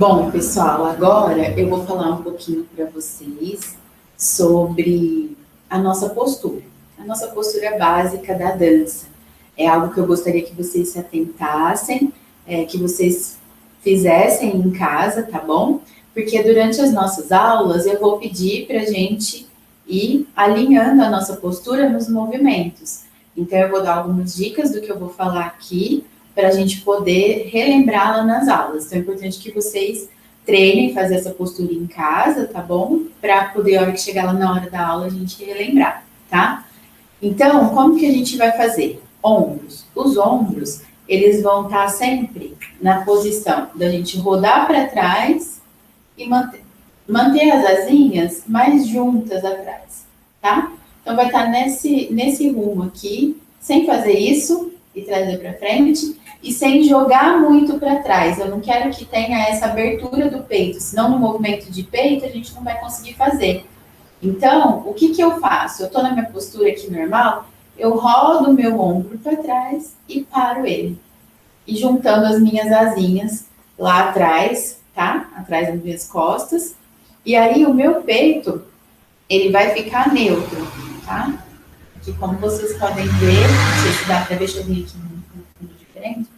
Bom, pessoal, agora eu vou falar um pouquinho para vocês sobre a nossa postura básica da dança. É algo que eu gostaria que vocês se atentassem, que vocês fizessem em casa, tá bom? Porque durante as nossas aulas eu vou pedir para a gente ir alinhando a nossa postura nos movimentos. Então eu vou dar algumas dicas do que eu vou falar aqui, para a gente poder relembrá-la nas aulas. Então é importante que vocês treinem fazer essa postura em casa, tá bom? Para poder, a hora que chegar lá na hora da aula, a gente relembrar, tá? Então, como que a gente vai fazer? Ombros. Os ombros, eles vão estar sempre na posição da gente rodar para trás e manter as asinhas mais juntas atrás, tá? Então vai estar nesse rumo aqui, sem fazer isso e trazer para frente, e sem jogar muito para trás. Eu não quero que tenha essa abertura do peito, senão no movimento de peito a gente não vai conseguir fazer. Então, o que eu faço? Eu estou na minha postura aqui normal, eu rodo o meu ombro para trás e paro ele. E juntando as minhas asinhas lá atrás, tá? Atrás das minhas costas. E aí o meu peito, ele vai ficar neutro, tá? Aqui, como vocês podem ver, não sei se dá para ver, deixa eu vir aqui no fundo diferente,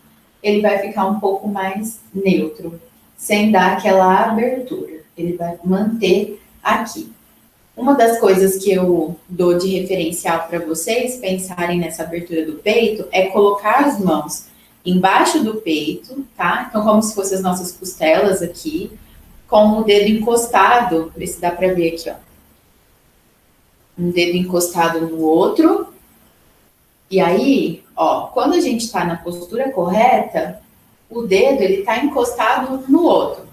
ele vai ficar um pouco mais neutro, sem dar aquela abertura. Ele vai manter aqui. Uma das coisas que eu dou de referencial para vocês pensarem nessa abertura do peito é colocar as mãos embaixo do peito, tá? Então, como se fossem as nossas costelas aqui, com o dedo encostado, ver se dá para ver aqui, ó. Um dedo encostado no outro. E aí, ó, quando a gente está na postura correta, o dedo, ele tá encostado no outro.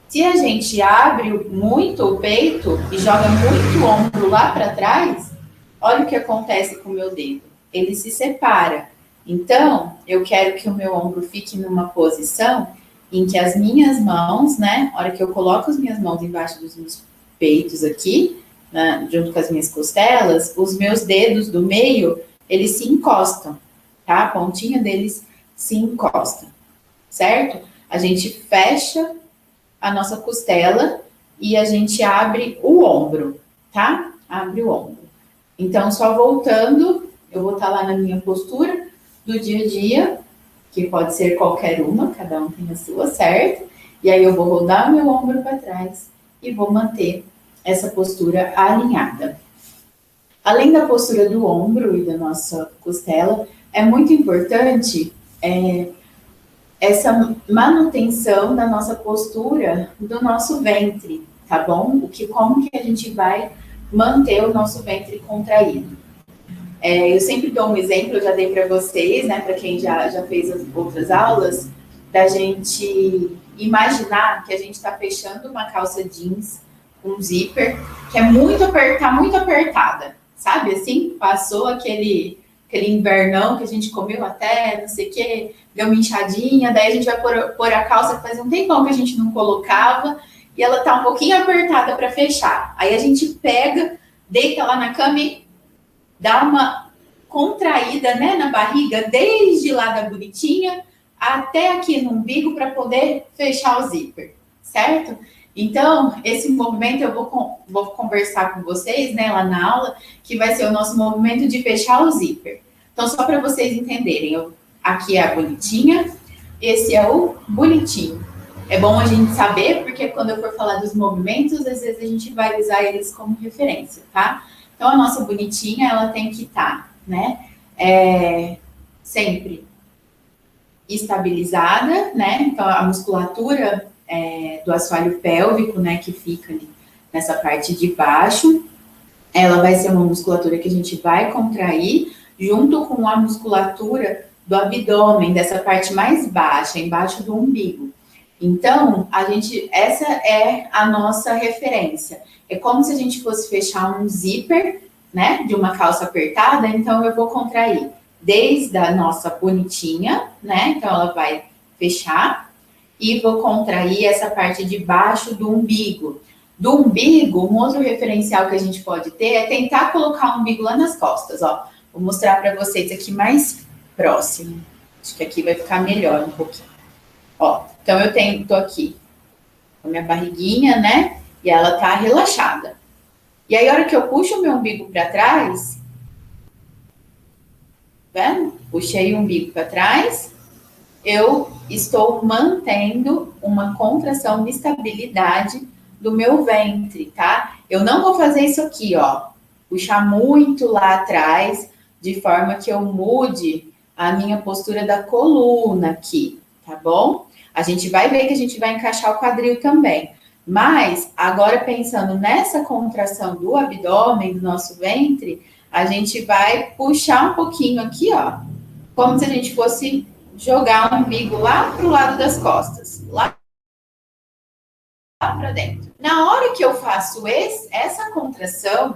Se a gente abre muito o peito e joga muito o ombro lá para trás, olha o que acontece com o meu dedo. Ele se separa. Então, eu quero que o meu ombro fique numa posição em que as minhas mãos, né, a hora que eu coloco as minhas mãos embaixo dos meus peitos aqui, né, junto com as minhas costelas, os meus dedos do meio, eles se encostam, tá? A pontinha deles se encosta, certo? A gente fecha a nossa costela e a gente abre o ombro, tá? Abre o ombro. Então, só voltando, eu vou estar lá na minha postura do dia a dia, que pode ser qualquer uma, cada um tem a sua, certo? E aí eu vou rodar meu ombro para trás e vou manter essa postura alinhada. Além da postura do ombro e da nossa costela, é muito importante essa manutenção da nossa postura do nosso ventre, tá bom? Como que a gente vai manter o nosso ventre contraído? Eu sempre dou um exemplo, eu já dei para vocês, né, para quem já fez as outras aulas, da gente imaginar que a gente está fechando uma calça jeans com zíper, que é muito apertada, sabe? Assim, passou aquele invernão que a gente comeu até, não sei o quê, deu uma inchadinha, daí a gente vai pôr a calça que fazia um tempão que a gente não colocava, e ela tá um pouquinho apertada para fechar. Aí a gente pega, deita lá na cama e dá uma contraída, né, na barriga, desde lá da bonitinha até aqui no umbigo para poder fechar o zíper, certo? Então, esse movimento eu vou conversar com vocês, né, lá na aula, que vai ser o nosso movimento de fechar o zíper. Então, só para vocês entenderem, aqui é a bonitinha, esse é o bonitinho. É bom a gente saber, porque quando eu for falar dos movimentos, às vezes a gente vai usar eles como referência, tá? Então, a nossa bonitinha, ela tem que estar, né, sempre estabilizada, né? Então, a musculatura do assoalho pélvico, né, que fica ali nessa parte de baixo, ela vai ser uma musculatura que a gente vai contrair junto com a musculatura do abdômen, dessa parte mais baixa, embaixo do umbigo. Então, essa é a nossa referência. É como se a gente fosse fechar um zíper, né, de uma calça apertada, então eu vou contrair desde a nossa bonitinha, né, então ela vai fechar, e vou contrair essa parte de baixo do umbigo. Do umbigo, um outro referencial que a gente pode ter é tentar colocar o umbigo lá nas costas, ó. Vou mostrar para vocês aqui mais próximo. Acho que aqui vai ficar melhor um pouquinho. Ó, então eu tô aqui a minha barriguinha, né? E ela tá relaxada. E aí, a hora que eu puxo o meu umbigo para trás, tá vendo? Puxei o umbigo para trás, eu estou mantendo uma contração, uma estabilidade do meu ventre, tá? Eu não vou fazer isso aqui, ó, puxar muito lá atrás, de forma que eu mude a minha postura da coluna aqui, tá bom? A gente vai ver que a gente vai encaixar o quadril também. Mas, agora pensando nessa contração do abdômen, do nosso ventre, a gente vai puxar um pouquinho aqui, ó, como se a gente fosse jogar o umbigo lá para o lado das costas, lá para dentro. Na hora que eu faço essa contração,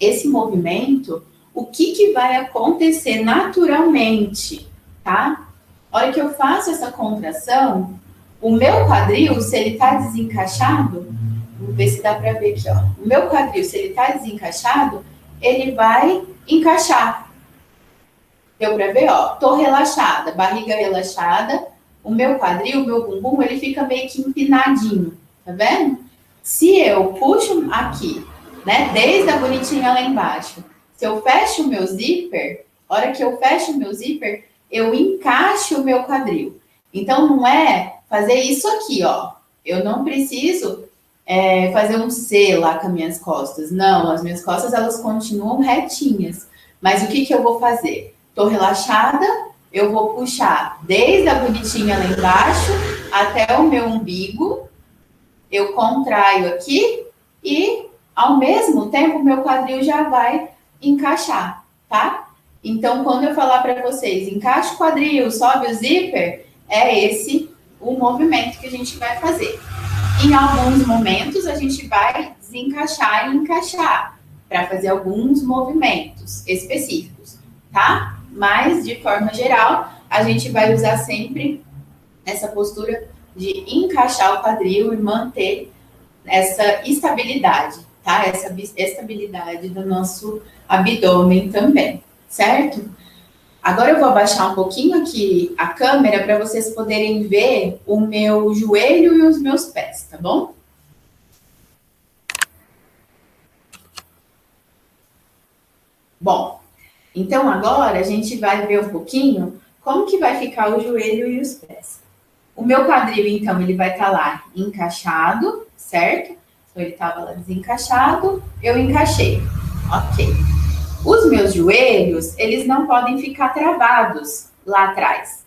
esse movimento, o que vai acontecer naturalmente, tá? A hora que eu faço essa contração, o meu quadril, se ele tá desencaixado, vamos ver se dá para ver aqui, ó. O meu quadril, se ele tá desencaixado, ele vai encaixar. Deu para ver, ó, tô relaxada, barriga relaxada, o meu quadril, o meu bumbum, ele fica meio que empinadinho, tá vendo? Se eu puxo aqui, né, desde a bonitinha lá embaixo, se eu fecho o meu zíper, a hora que eu fecho o meu zíper, eu encaixo o meu quadril. Então, não é fazer isso aqui, ó. Eu não preciso fazer um C lá com as minhas costas. Não, as minhas costas, elas continuam retinhas. Mas o que eu vou fazer? Tô relaxada, eu vou puxar desde a bonitinha lá embaixo até o meu umbigo, eu contraio aqui e, ao mesmo tempo, meu quadril já vai encaixar, tá? Então, quando eu falar para vocês, encaixa o quadril, sobe o zíper, é esse o movimento que a gente vai fazer. Em alguns momentos, a gente vai desencaixar e encaixar para fazer alguns movimentos específicos, tá? Mas, de forma geral, a gente vai usar sempre essa postura de encaixar o quadril e manter essa estabilidade, tá? Essa estabilidade do nosso abdômen também, certo? Agora eu vou abaixar um pouquinho aqui a câmera para vocês poderem ver o meu joelho e os meus pés, tá bom? Bom, então agora a gente vai ver um pouquinho como que vai ficar o joelho e os pés. O meu quadril, então, ele vai estar lá encaixado, certo? Então, ele estava lá desencaixado, eu encaixei. Ok. Os meus joelhos, eles não podem ficar travados lá atrás.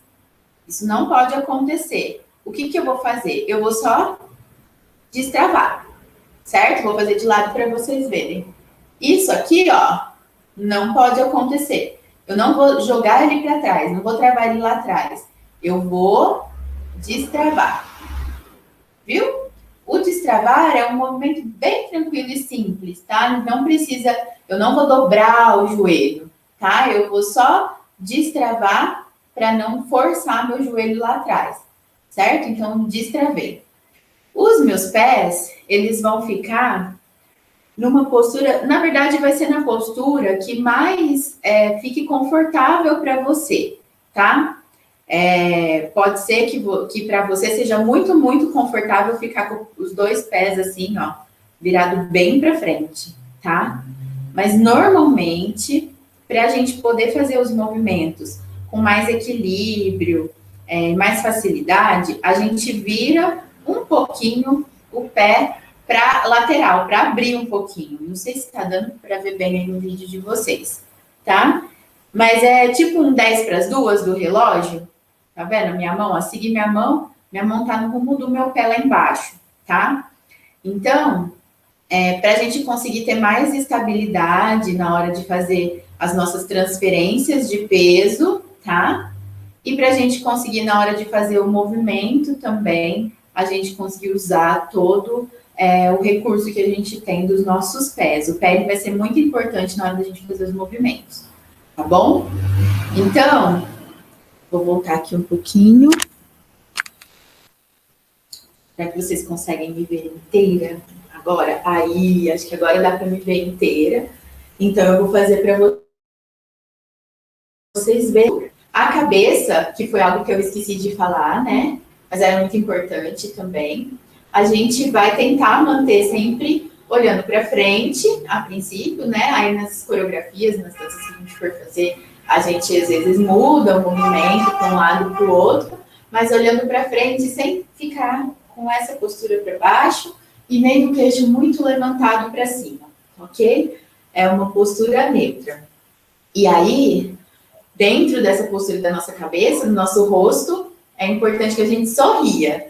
Isso não pode acontecer. O que eu vou fazer? Eu vou só destravar, certo? Vou fazer de lado para vocês verem. Isso aqui, ó, não pode acontecer. Eu não vou jogar ele para trás, não vou travar ele lá atrás. Eu vou destravar. Viu? O destravar é um movimento bem tranquilo e simples, tá? Não precisa, eu não vou dobrar o joelho, tá? Eu vou só destravar para não forçar meu joelho lá atrás, certo? Então, destravei. Os meus pés, eles vão ficar numa postura, na verdade, vai ser na postura que mais fique confortável para você, tá? Pode ser que para você seja muito, muito confortável ficar com os dois pés assim, ó, virado bem para frente, tá? Mas normalmente, para a gente poder fazer os movimentos com mais equilíbrio, mais facilidade, a gente vira um pouquinho o pé para lateral, para abrir um pouquinho. Não sei se está dando para ver bem aí no vídeo de vocês, tá? Mas é tipo um 10 para as 2 do relógio. Tá vendo? Minha mão, ó, segui minha mão tá no rumo do meu pé lá embaixo, tá? Então, para a gente conseguir ter mais estabilidade na hora de fazer as nossas transferências de peso, tá? E para a gente conseguir, na hora de fazer o movimento também, a gente conseguir usar todo o recurso que a gente tem dos nossos pés. O pé ele vai ser muito importante na hora da gente fazer os movimentos, tá bom? Então, vou voltar aqui um pouquinho. Será que vocês conseguem me ver inteira agora? Aí, acho que agora dá para me ver inteira. Então, eu vou fazer para vocês verem. A cabeça, que foi algo que eu esqueci de falar, né? Mas era muito importante também. a gente vai tentar manter sempre olhando para frente, a princípio, né? Aí nas coreografias, nas danças que a gente for fazer, a gente às vezes muda o movimento para um lado para o outro, mas olhando para frente sem ficar com essa postura para baixo e nem o queixo muito levantado para cima, ok? É uma postura neutra. E aí, dentro dessa postura da nossa cabeça, do nosso rosto, é importante que a gente sorria,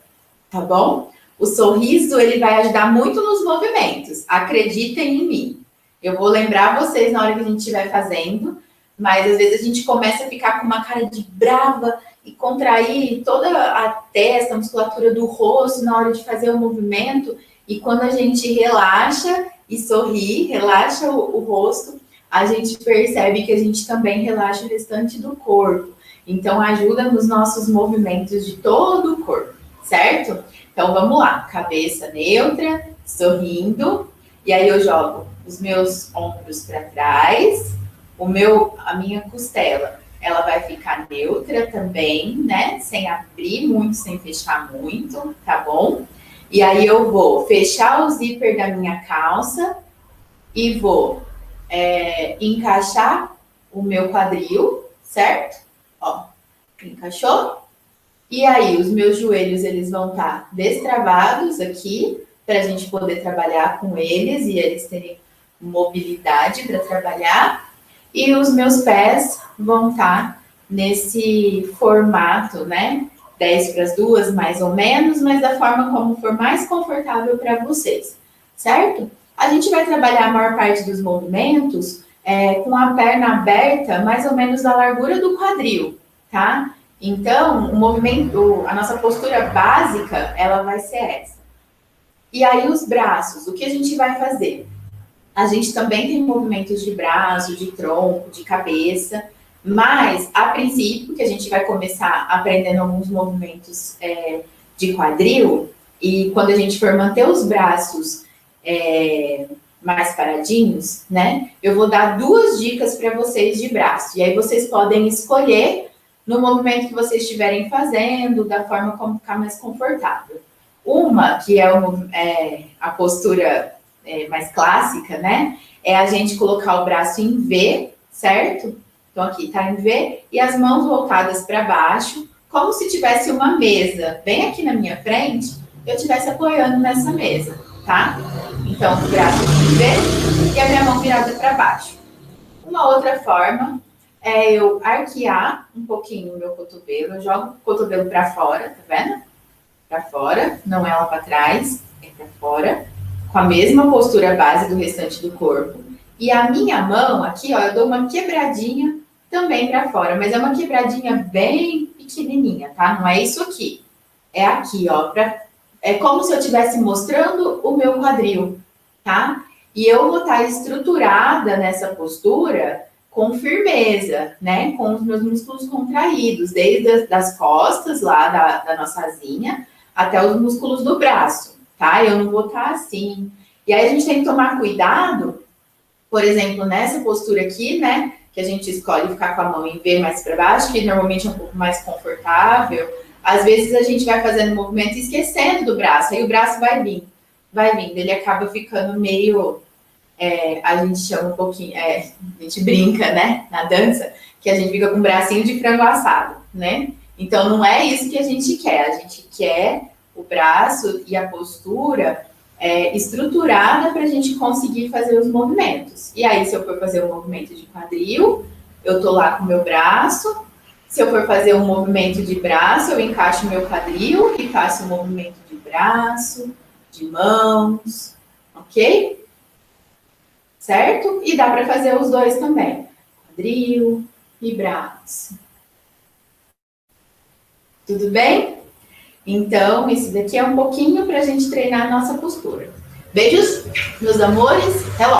tá bom? O sorriso, ele vai ajudar muito nos movimentos. Acreditem em mim. Eu vou lembrar vocês na hora que a gente estiver fazendo, mas às vezes a gente começa a ficar com uma cara de brava e contrair toda a testa, a musculatura do rosto na hora de fazer o movimento. E quando a gente relaxa e sorri, relaxa o rosto, a gente percebe que a gente também relaxa o restante do corpo. Então, ajuda nos nossos movimentos de todo o corpo, certo? Então, vamos lá. Cabeça neutra, sorrindo. E aí eu jogo os meus ombros para trás. A minha costela, ela vai ficar neutra também, né? Sem abrir muito, sem fechar muito, tá bom? E aí eu vou fechar o zíper da minha calça e vou encaixar o meu quadril, certo? Ó, encaixou? E aí, os meus joelhos, eles vão estar destravados aqui, para a gente poder trabalhar com eles e eles terem mobilidade para trabalhar. E os meus pés vão estar nesse formato, né? 10 para as 2, mais ou menos, mas da forma como for mais confortável para vocês, certo? A gente vai trabalhar a maior parte dos movimentos com a perna aberta, mais ou menos na largura do quadril, tá? Então, o movimento, a nossa postura básica, ela vai ser essa. E aí, os braços, o que a gente vai fazer? A gente também tem movimentos de braço, de tronco, de cabeça, mas, a princípio, que a gente vai começar aprendendo alguns movimentos de quadril, e quando a gente for manter os braços mais paradinhos, né? Eu vou dar 2 dicas para vocês de braço, e aí vocês podem escolher no movimento que vocês estiverem fazendo, da forma como ficar mais confortável. Uma, que é a postura mais clássica, né? É a gente colocar o braço em V, certo? Então, aqui tá em V, e as mãos voltadas para baixo, como se tivesse uma mesa bem aqui na minha frente, eu estivesse apoiando nessa mesa, tá? Então, o braço em V e a minha mão virada para baixo. Uma outra forma é eu arquear um pouquinho o meu cotovelo, eu jogo o cotovelo para fora, tá vendo? Para fora, não é lá para trás, é para fora, com a mesma postura base do restante do corpo. E a minha mão aqui, ó, eu dou uma quebradinha também para fora, mas é uma quebradinha bem pequenininha, tá? Não é isso aqui. É aqui, ó, é como se eu estivesse mostrando o meu quadril, tá? E eu vou estar estruturada nessa postura com firmeza, né? Com os meus músculos contraídos, desde as costas lá da nossa asinha até os músculos do braço, tá? Eu não vou estar assim. E aí a gente tem que tomar cuidado, por exemplo, nessa postura aqui, né? Que a gente escolhe ficar com a mão em V mais para baixo, que normalmente é um pouco mais confortável. Às vezes a gente vai fazendo movimento e esquecendo do braço, aí o braço vai vindo, ele acaba ficando meio... a gente chama um pouquinho, a gente brinca, né, na dança, que a gente fica com um bracinho de frango assado, né? Então, não é isso que a gente quer o braço e a postura estruturada para a gente conseguir fazer os movimentos. E aí, se eu for fazer um movimento de quadril, eu tô lá com o meu braço. Se eu for fazer um movimento de braço, eu encaixo o meu quadril e faço um movimento de braço, de mãos, ok? Certo? E dá para fazer os dois também. Quadril e braço. Tudo bem? Então, isso daqui é um pouquinho para a gente treinar a nossa postura. Beijos, meus amores. Até logo.